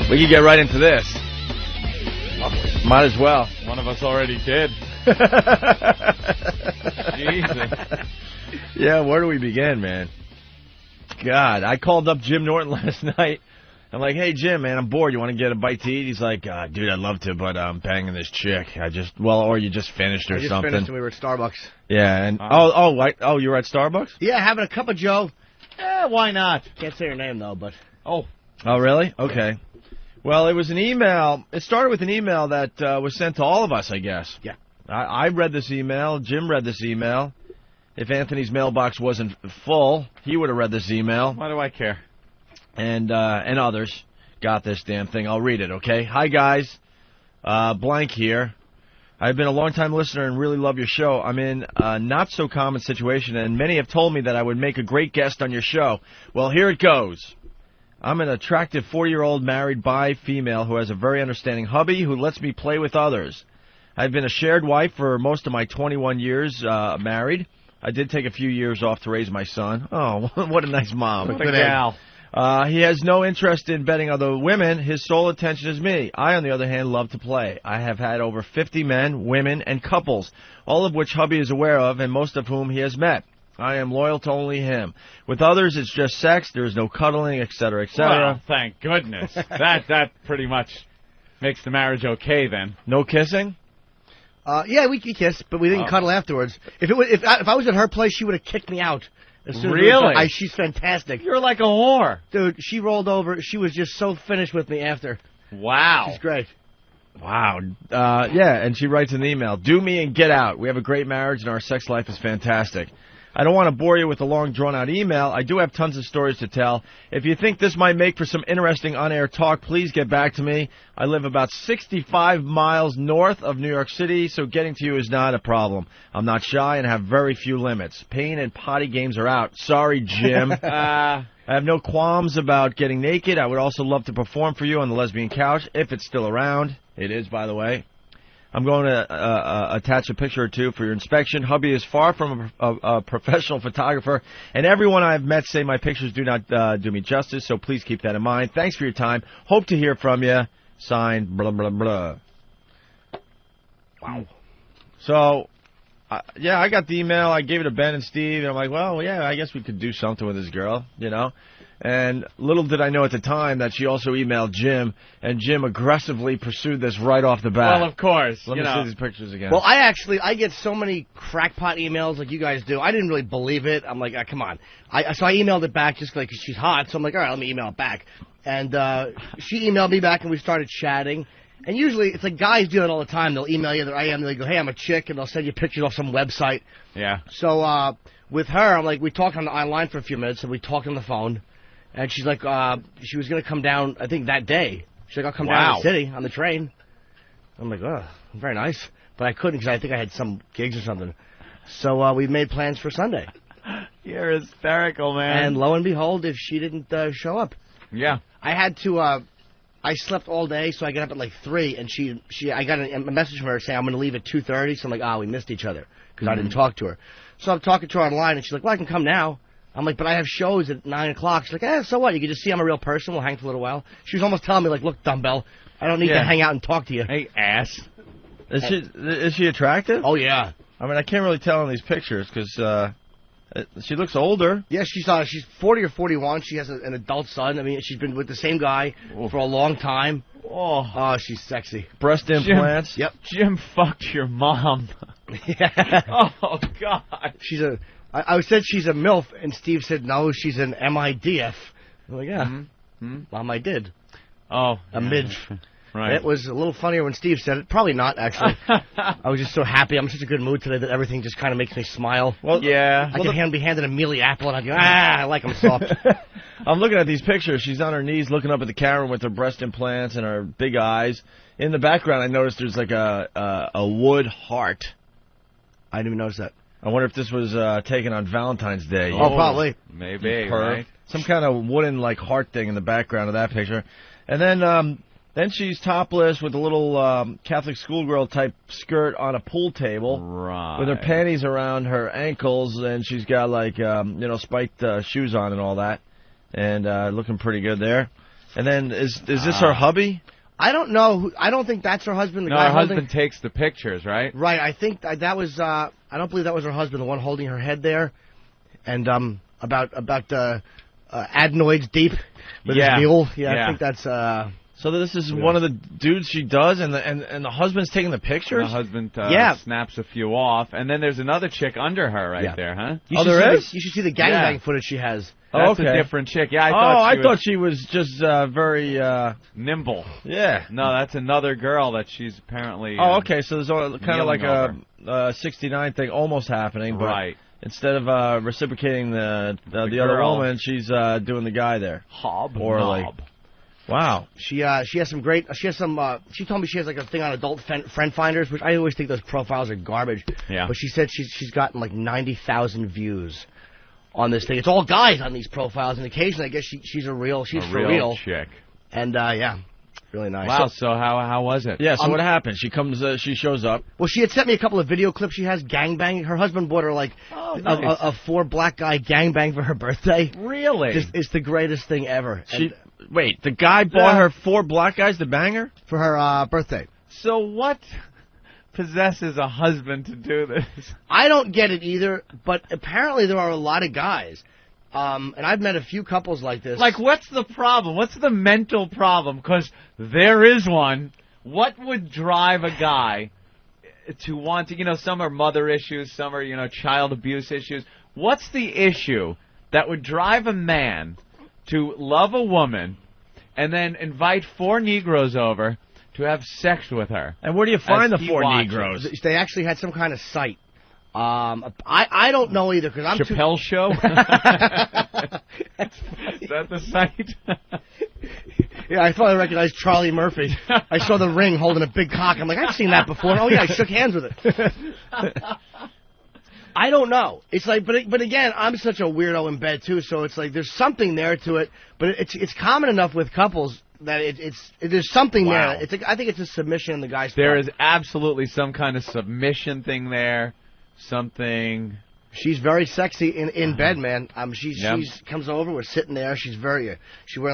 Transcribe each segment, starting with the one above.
We can get right into this. Might as well. One of us already did. Jesus. Yeah, where do we begin, man? God, I called up Jim Norton last night. I'm like, hey, Jim, man, I'm bored. You want to get a bite to eat? He's like, dude, I'd love to, but I'm banging this chick. Or you just finished or something. I just finished and we were at Starbucks. Yeah, and you were at Starbucks? Yeah, having a cup of Joe. Why not? Can't say her name, though, but... Oh, really? Okay. Well, it was an email. It started with an email that was sent to all of us, I guess. Yeah. I read this email. Jim read this email. If Anthony's mailbox wasn't full, he would have read this email. Why do I care? And others got this damn thing. I'll read it, okay? Hi, guys. Blank here. I've been a long-time listener and really love your show. I'm in a not-so-common situation, and many have told me that I would make a great guest on your show. Well, here it goes. I'm an attractive 40-year-old married bi female who has a very understanding hubby who lets me play with others. I've been a shared wife for most of my 21 years married. I did take a few years off to raise my son. Oh, what a nice mom. What a gal. He has no interest in betting other women. His sole attention is me. I, on the other hand, love to play. I have had over 50 men, women, and couples, all of which hubby is aware of and most of whom he has met. I am loyal to only him. With others, it's just sex. There is no cuddling, etc., etc. Well, thank goodness. that pretty much makes the marriage okay then. No kissing? Yeah, we kissed, but we didn't cuddle afterwards. If I was at her place, she would have kicked me out. Really? She's fantastic. You're like a whore. Dude, she rolled over. She was just so finished with me after. Wow. She's great. Wow. Yeah, and she writes an email. Do me and get out. We have a great marriage, and our sex life is fantastic. I don't want to bore you with a long, drawn-out email. I do have tons of stories to tell. If you think this might make for some interesting on-air talk, please get back to me. I live about 65 miles north of New York City, so getting to you is not a problem. I'm not shy and have very few limits. Pain and potty games are out. Sorry, Jim. I have no qualms about getting naked. I would also love to perform for you on the lesbian couch, if it's still around. It is, by the way. I'm going to attach a picture or two for your inspection. Hubby is far from a professional photographer, and everyone I've met say my pictures do not do me justice, so please keep that in mind. Thanks for your time. Hope to hear from you. Signed, blah, blah, blah. Wow. So, yeah, I got the email. I gave it to Ben and Steve, and I'm like, well, yeah, I guess we could do something with this girl, you know. And little did I know at the time that she also emailed Jim, and Jim aggressively pursued this right off the bat. Well, of course. Let me see these pictures again. Well, I get so many crackpot emails like you guys do. I didn't really believe it. I'm like, come on. So I emailed it back just like she's hot. So I'm like, all right, let me email it back. And she emailed me back, and we started chatting. And usually it's like guys do it all the time. They'll email you their IM. They go, hey, I'm a chick, and they'll send you pictures off some website. Yeah. So with her, I'm like, we talked online for a few minutes, and we talked on the phone. And she's like, she was going to come down, I think, that day. She's like, I'll come down to the city on the train. I'm like, oh, very nice. But I couldn't because I think I had some gigs or something. So we made plans for Sunday. You're hysterical, man. And lo and behold, if she didn't show up. Yeah. I had to, I slept all day, so I got up at like 3, and I got a message from her saying I'm going to leave at 2:30. So I'm like, we missed each other because I didn't talk to her. So I'm talking to her online, and she's like, well, I can come now. I'm like, but I have shows at 9 o'clock. She's like, so what? You can just see I'm a real person. We'll hang for a little while. She was almost telling me, like, look, dumbbell, I don't need to hang out and talk to you. Hey, ass. Is she attractive? Oh, yeah. I mean, I can't really tell in these pictures because she looks older. Yeah, she's 40 or 41. She has an adult son. I mean, she's been with the same guy for a long time. Oh, she's sexy. Breast implants. Yep. Jim fucked your mom. Yeah. Oh, God. I said she's a MILF, and Steve said, no, she's an MIDF. I'm like, yeah. Mom, I did. Oh. A midf. Right. It was a little funnier when Steve said it. Probably not, actually. I was just so happy. I'm in such a good mood today that everything just kind of makes me smile. Well, yeah. I could be handed a mealy apple, and I'd go, I like them soft. I'm looking at these pictures. She's on her knees looking up at the camera with her breast implants and her big eyes. In the background, I noticed there's like a wood heart. I didn't even notice that. I wonder if this was taken on Valentine's Day. Oh, probably. Maybe, right? Some kind of wooden, like, heart thing in the background of that picture. And then she's topless with a little Catholic schoolgirl-type skirt on a pool table. Right. With her panties around her ankles, and she's got, like, spiked shoes on and all that. And looking pretty good there. And then is this her hubby? I don't know. I don't think that's her husband. The No, guy her holding... husband takes the pictures, right? Right. I think that was. I don't believe that was her husband, the one holding her head there, and about adenoids deep with his mule. Yeah, I think that's. So this is one of the dudes she does, and the husband's taking the pictures. The husband snaps a few off, and then there's another chick under her there, huh? There is? You should see the gangbang footage she has. That's a different chick. Yeah, I thought she was just very nimble. Yeah. No, that's another girl that she's apparently. Okay. So there's kind of like a 69 thing almost happening, but right. Instead of reciprocating the other woman, she's doing the guy there. Knob. Wow. She has some great. She told me she has like a thing on adult friend finders, which I always think those profiles are garbage. Yeah. But she said she's gotten like 90,000 views on this thing. It's all guys on these profiles, and occasionally I guess she's for real chick. And really nice. Wow. So how was it? Yeah. So what happened? She comes. She shows up. Well, she had sent me a couple of video clips. She has gangbang. Her husband bought her like a 4 black guy gangbang for her birthday. Really? It's the greatest thing ever. Wait, the guy bought her 4 black guys to bang her for her birthday. So what possesses a husband to do this? I don't get it either, but apparently there are a lot of guys. And I've met a few couples like this. Like, what's the problem? What's the mental problem? Because there is one. What would drive a guy to want to, some are mother issues, some are, child abuse issues. What's the issue that would drive a man to love a woman and then invite 4 Negroes over to have sex with her? And where do you find the 4 Negroes? They actually had some kind of site. I don't know either because I'm Chappelle Show? Is that the site? Yeah, I thought I recognized Charlie Murphy. I saw The Ring holding a big cock. I'm like, I've seen that before. Oh yeah, I shook hands with it. I don't know. It's like, but again, I'm such a weirdo in bed too, so it's like there's something there to it. But it's common enough with couples that there's something there. I think it's a submission in the guy's part. There is absolutely some kind of submission thing there. Something. She's very sexy in bed, man. She comes over. We're sitting there. She's wearing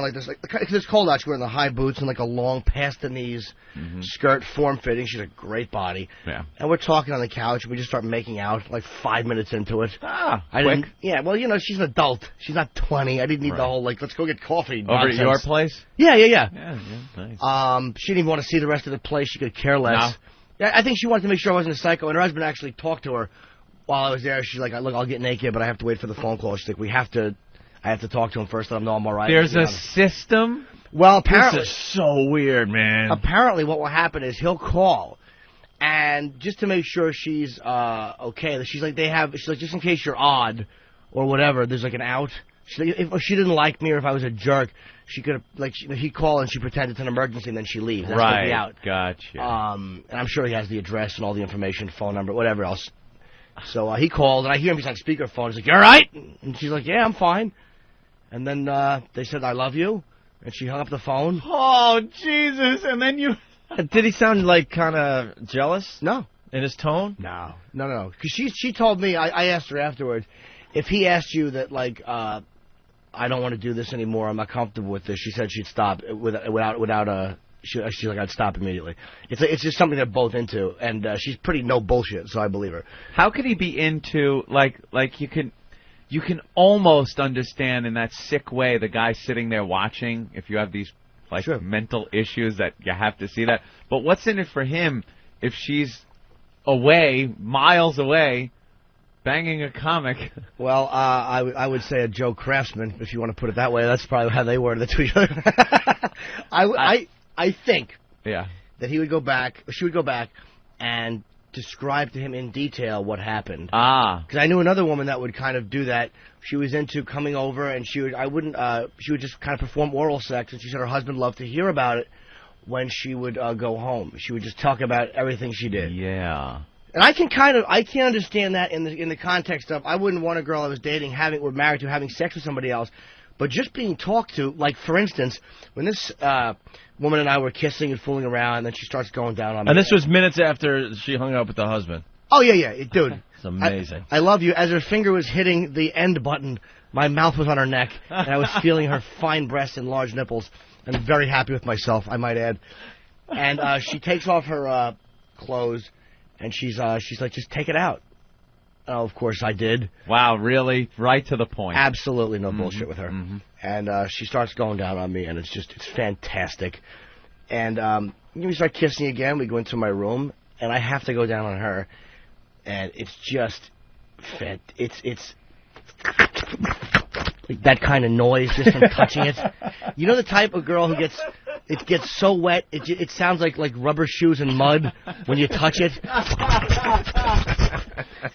like this, because it's cold out. She's wearing the high boots and like a long past the knees skirt, form fitting. She's a great body. Yeah. And we're talking on the couch. We just start making out like 5 minutes into it. Quick. Yeah. Well, she's an adult. She's not 20. I didn't need the whole let's go get coffee. Over at your place? Yeah. Yeah. Nice. She didn't even want to see the rest of the place. She could care less. No. Yeah, I think she wanted to make sure I wasn't a psycho. And her husband actually talked to her while I was there. She's like, look, I'll get naked, but I have to wait for the phone call. She's like, I have to talk to him first, let him know I'm all right. There's a system? Well, apparently. This is so weird, man. Apparently what will happen is he'll call, and just to make sure she's okay, she's like, just in case you're odd or whatever, there's like an out. She's like, if she didn't like me or if I was a jerk, she could have, he'd call and she pretends it's an emergency and then she leaves. That's right. The out. Gotcha. And I'm sure he has the address and all the information, phone number, whatever else. So he called, and I hear him. He's on speakerphone. He's like, "You all right?" And she's like, "Yeah, I'm fine." And then they said, "I love you," and she hung up the phone. Oh, Jesus! And then you... Did he sound like kind of jealous? No. In his tone? No. Because she told me, I asked her afterwards, if he asked you that, I don't want to do this anymore, I'm not comfortable with this, she said she'd stop without a... She's like, I'd stop immediately. It's just something they're both into, and she's pretty no bullshit, so I believe her. How could he be into, you can almost understand in that sick way the guy sitting there watching, if you have these, mental issues that you have to see that. But what's in it for him if she's away, miles away, banging a comic? Well, I would say a Joe Craftsman, if you want to put it that way. That's probably how they worded it to each other. I think that she would go back and describe to him in detail what happened. Because I knew another woman that would kind of do that. She was into coming over, and she would just kind of perform oral sex, and she said her husband loved to hear about it when she would go home. She would just talk about everything she did. Yeah. And I can't understand that in the context of, I wouldn't want a girl I was dating or married to having sex with somebody else. But just being talked to, like, for instance, when this woman and I were kissing and fooling around, and then she starts going down on me. And this was minutes after she hung up with the husband. Oh, yeah, dude. It's amazing. I love you. As her finger was hitting the end button, my mouth was on her neck, and I was feeling her fine breasts and large nipples. I'm very happy with myself, I might add. And she takes off her clothes, and she's like, just take it out. Oh, of course I did. Wow, really? Right to the point. Absolutely no bullshit with her. And she starts going down on me, and it's fantastic. And we start kissing again. We go into my room, and I have to go down on her, and it's just it's like that kind of noise just from touching it. You know the type of girl who gets so wet it sounds like rubber shoes and mud when you touch it.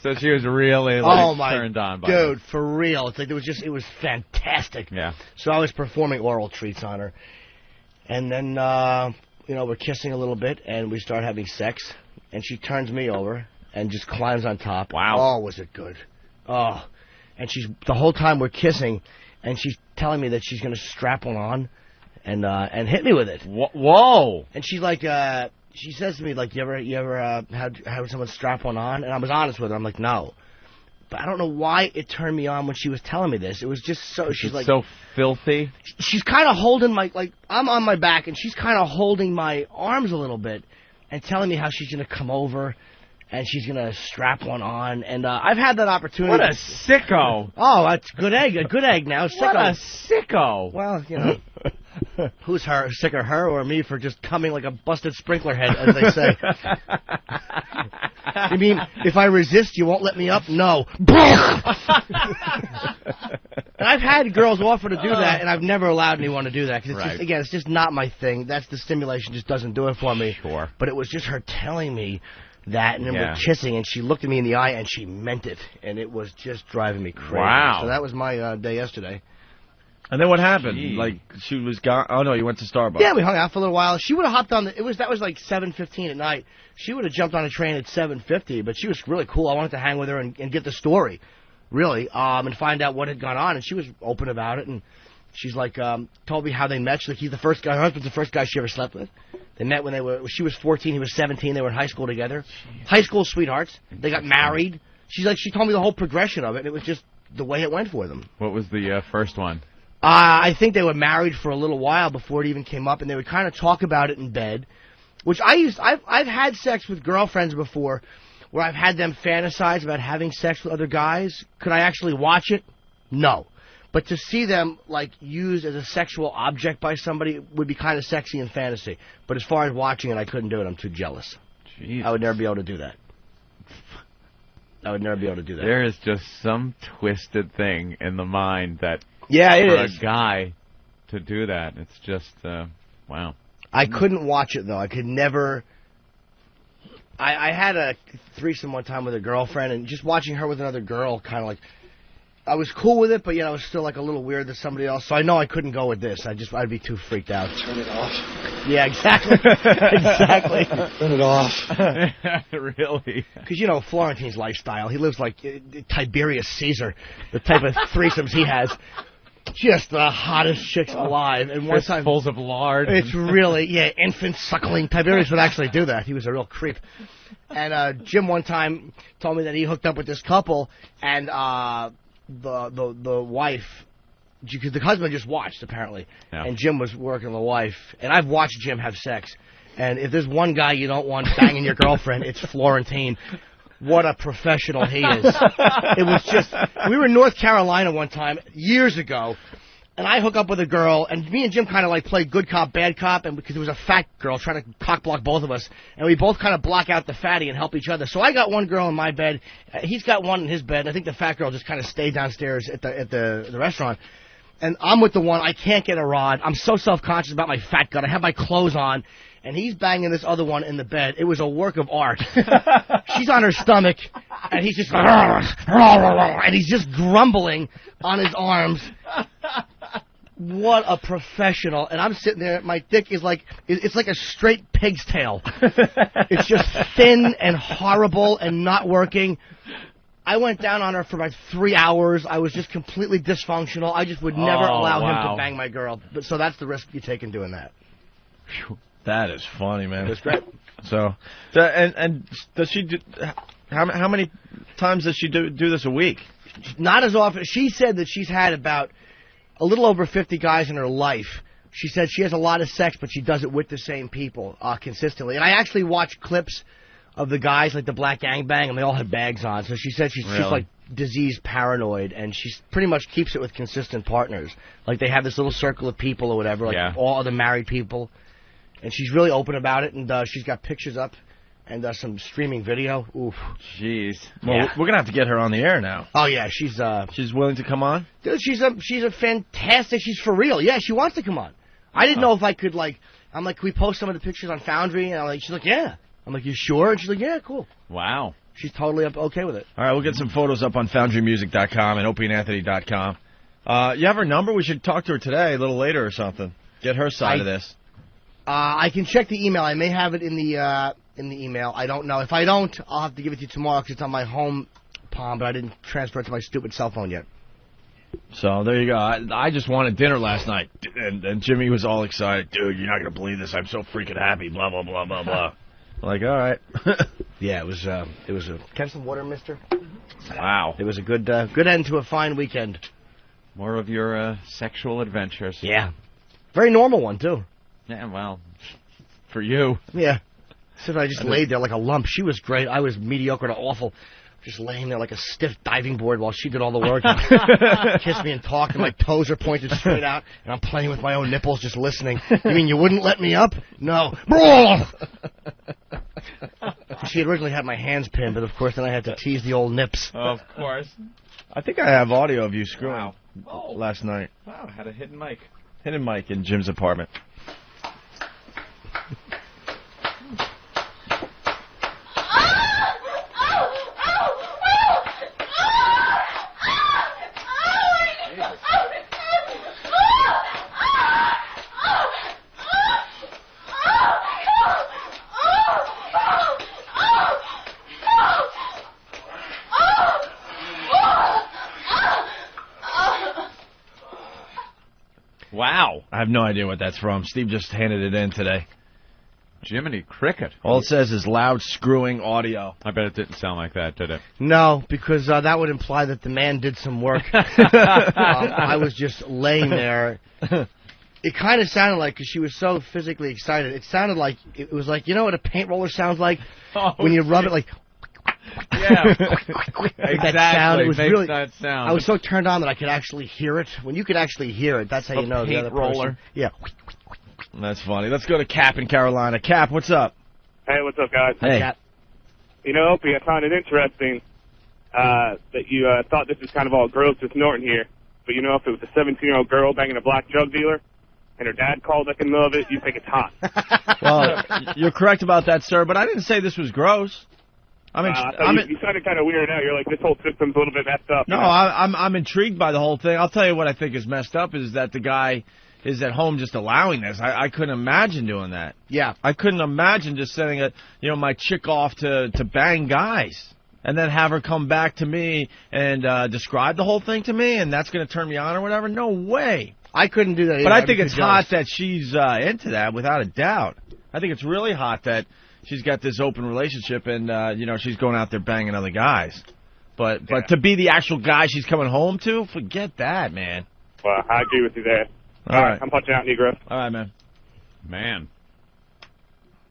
So she was really turned on by dude, for real. It's like it was fantastic. Yeah. So I was performing oral treats on her, and then we're kissing a little bit, and we start having sex, and she turns me over and just climbs on top. Wow. Oh, was it good? Oh, and the whole time we're kissing, and she's telling me that she's gonna strap one on, and hit me with it. Whoa! And she's like, she says to me, like, you ever had someone strap one on? And I was honest with her. I'm like, no. But I don't know why it turned me on when she was telling me this. It was just so. She's like so filthy. She's kind of holding I'm on my back, and she's kind of holding my arms a little bit, and telling me how she's gonna come over. And she's going to strap one on. And I've had that opportunity. What a sicko. Oh, that's a good egg now. Sicko. What a sicko. Well, who's sicker, her or me for just coming like a busted sprinkler head, as they say? You mean, if I resist, you won't let me up? No. And I've had girls offer to do that, and I've never allowed anyone to do that. Because it's just not my thing. That's the stimulation just doesn't do it for me. Sure. But it was just her telling me that, and then we're kissing, and she looked at me in the eye, and she meant it, and it was just driving me crazy. Wow. So that was my day yesterday. And then what happened? Gee. Like, she was gone? Oh, no, you went to Starbucks. Yeah, we hung out for a little while. She would have hopped on that was like 7:15 at night. She would have jumped on a train at 7:50, but she was really cool. I wanted to hang with her and get the story, really, and find out what had gone on, and she was open about it, and she's like, told me how they met. She's like, he's the first guy, her husband's the first guy she ever slept with. They met when she was 14, he was 17. They were in high school together. Jeez. High school sweethearts. They got married. She told me the whole progression of it, and it was just the way it went for them. What was the first one? I think they were married for a little while before it even came up, and they would kind of talk about it in bed, which I've had sex with girlfriends before where I've had them fantasize about having sex with other guys. Could I actually watch it? No. But to see them, used as a sexual object by somebody would be kind of sexy in fantasy. But as far as watching it, I couldn't do it. I'm too jealous. Jeez. I would never be able to do that. There is just some twisted thing in the mind that for a guy to do that. It's just, wow. I couldn't watch it, though. I could never. I had a threesome one time with a girlfriend, and just watching her with another girl kind of I was cool with it, but, it was still, a little weird to somebody else. So I know I couldn't go with this. I'd be too freaked out. Turn it off. Yeah, exactly. Exactly. Turn it off. Really? Because, Florentine's lifestyle. He lives like Tiberius Caesar, the type of threesomes he has. Just the hottest chicks alive. And one time, full of lard. It's really, infant suckling. Tiberius would actually do that. He was a real creep. And Jim one time told me that he hooked up with this couple, and the wife, because the husband just watched apparently, and Jim was working the wife, and I've watched Jim have sex, and if there's one guy you don't want banging your girlfriend, it's Florentine. What a professional he is. It was just, we were in North Carolina one time years ago, and I hook up with a girl, and me and Jim kind of play good cop, bad cop, and because there was a fat girl trying to cock block both of us, and we both kind of block out the fatty and help each other. So I got one girl in my bed, he's got one in his bed, and I think the fat girl just kind of stayed downstairs at the restaurant. And I'm with the one, I can't get a rod, I'm so self-conscious about my fat gut, I have my clothes on, and he's banging this other one in the bed. It was a work of art. She's on her stomach, and he's just and he's just grumbling on his arms. What a professional. And I'm sitting there, my dick is it's like a straight pig's tail. It's just thin and horrible and not working. I went down on her for about 3 hours. I was just completely dysfunctional. I just would never allow him to bang my girl. So that's the risk you take in doing that. That is funny, man. That's great. So, and does she do, how many times does she do this a week? Not as often. She said that she's had about a little over 50 guys in her life. She said she has a lot of sex, but she does it with the same people consistently. And I actually watched clips of the guys, like the Black Gangbang, and they all had bags on. So she said she's like disease paranoid, and she pretty much keeps it with consistent partners. Like they have this little circle of people or whatever, like all other married people. And she's really open about it, and she's got pictures up and some streaming video. Oof. Jeez. Well, we're gonna have to get her on the air now. Oh yeah, she's willing to come on. Dude, she's a fantastic. She's for real. Yeah, she wants to come on. I didn't know if I could I'm like, can we post some of the pictures on Foundry? And she's like, yeah. I'm like, you sure? And she's like, yeah, cool. Wow. She's totally okay with it. All right, we'll get some photos up on FoundryMusic.com and OpieandAnthony.com. You have her number? We should talk to her today, a little later or something. Get her side of this. I can check the email. I may have it in the email. I don't know. If I don't, I'll have to give it to you tomorrow because it's on my home palm, but I didn't transfer it to my stupid cell phone yet. So there you go. I just wanted dinner last night, and Jimmy was all excited. Dude, you're not going to believe this. I'm so freaking happy. Blah, blah, blah, blah, blah. Like, all right. Yeah, it was a... Can I have some water, mister? Wow. It was a good end to a fine weekend. More of your sexual adventures. Yeah. Very normal one, too. Yeah, well, for you. Yeah. So I just laid there like a lump. She was great. I was mediocre to awful. Just laying there like a stiff diving board while she did all the work. Kissed me and talked, and my toes are pointed straight out, and I'm playing with my own nipples just listening. You mean you wouldn't let me up? No. She originally had my hands pinned, but of course then I had to tease the old nips. Of course. I think I have audio of you screwing last night. Wow, had a hidden mic. Hidden mic in Jim's apartment. Wow. I have no idea what that's from. Steve just handed it in today. Jiminy Cricket. All it says is loud screwing audio. I bet it didn't sound like that, did it? No, because that would imply that the man did some work. I was just laying there. It kind of sounded like, because she was so physically excited, it sounded like, it was like, you know what a paint roller sounds like? When you rub it like... Yeah, exactly. That sound. It was really, that sound. I was so turned on that I could actually hear it. When you could actually hear it, that's how you know the other roller. Person. Yeah. That's funny. Let's go to Cap in Carolina. Cap, what's up? Hey, what's up, guys? Hey. Cap. You know, Opie, I found it interesting that you thought this was kind of all girls just snorting here. But, you know, if it was a 17-year-old girl banging a black drug dealer and her dad called like in the middle of it, you think it's hot. Well, you're correct about that, sir, but I didn't say this was gross. You sounded kind of weird now. You're like, this whole system's a little bit messed up. No, I'm intrigued by the whole thing. I'll tell you what I think is messed up is that the guy is at home just allowing this. I couldn't imagine doing that. Yeah. I couldn't imagine just sending my chick off to bang guys and then have her come back to me and describe the whole thing to me, and that's going to turn me on or whatever. No way. I couldn't do that either. But I think it's hot that she's into that, without a doubt. I think it's really hot that she's got this open relationship and, she's going out there banging other guys. But to be the actual guy she's coming home to, forget that, man. Well, I agree with you there. All right. I'm punching out, Negro. All right, man. Man.